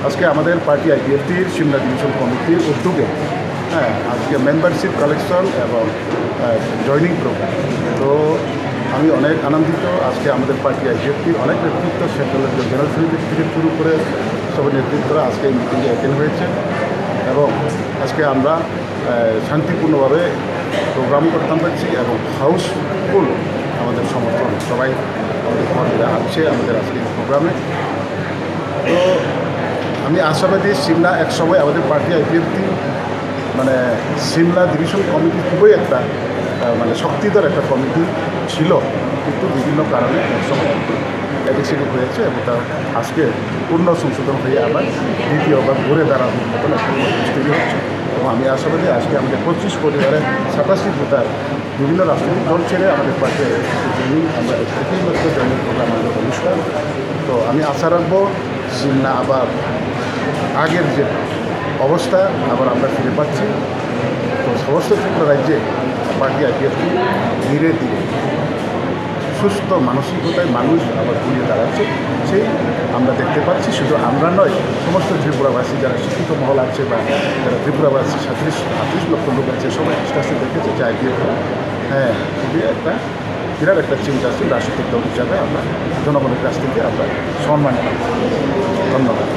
আজকে আমাদের party আইপিএফটির Shimla division কমিটির উদ্যোগে আজকে মেম্বারশিপ কালেকশন এবং জয়নিং প্রোগ্রাম। তো আমি অনেক আনন্দিত। আজকে আমাদের পার্টি আইপিএফটির অনেক নেতৃত্ব সেন্ট্রালের জেনারেল সেক্রেটারি থেকে শুরু করে সব নেতৃত্বরা আজকে এই মিটিংয়ে অ্যাটেন্ড হয়েছে এবং আজকে আমরা শান্তিপূর্ণভাবে প্রোগ্রাম করতে পারছি এবং হাউসফুল আমাদের সমর্থন সবাই আমাদের কর্মীরা আছে আমাদের আজকে প্রোগ্রামে। তো আমি আশাবাদী সিমলা এক সময় আমাদের পার্টি আইপিএফটি মানে সিমলা ডিভিশন কমিটি খুবই একটা মানে শক্তিধর একটা কমিটি ছিল, কিন্তু বিভিন্ন কারণে এক সময় এডিসিডি হয়েছে এবং তার আজকে পূর্ণ সংশোধন হয়ে আবার দ্বিতীয়বার ঘুরে দাঁড়ানোর মতন একটা পরিবেশ তৈরি হচ্ছে। এবং আমি আশাবাদী আজকে আমাদের 25 পরিবারের 87 ভোটার বিভিন্ন রাজনৈতিক দল ছেড়ে আমাদের পার্টি আমরা একই মাত্র জয়নিং প্রোগ্রাম আমাদের অনুষ্ঠান। তো আমি আশা রাখবো সিমলা আবার আগের যে অবস্থা আবার আমরা ফিরে পাচ্ছি। তো সমস্ত ত্রিপুরা রাজ্যে পার্টি আইপিএফটি ধীরে ধীরে সুস্থ মানসিকতায় মানুষ আবার ঘুরিয়ে দাঁড়াচ্ছে, সেই আমরা দেখতে পাচ্ছি। শুধু আমরা নয়, সমস্ত ত্রিপুরাবাসী যারা শিক্ষিত মহল আছে বা যারা ত্রিপুরাবাসী 37 লক্ষ লোক আছে সবাই আস্তে আস্তে দেখেছে যে আইপিএফটি খুবই একটা বিরাট একটা চিন্তাশীল রাজনৈতিক দল হিসাবে আমরা জনগণের কাছ থেকে আমরা সম্মান পাই। ধন্যবাদ।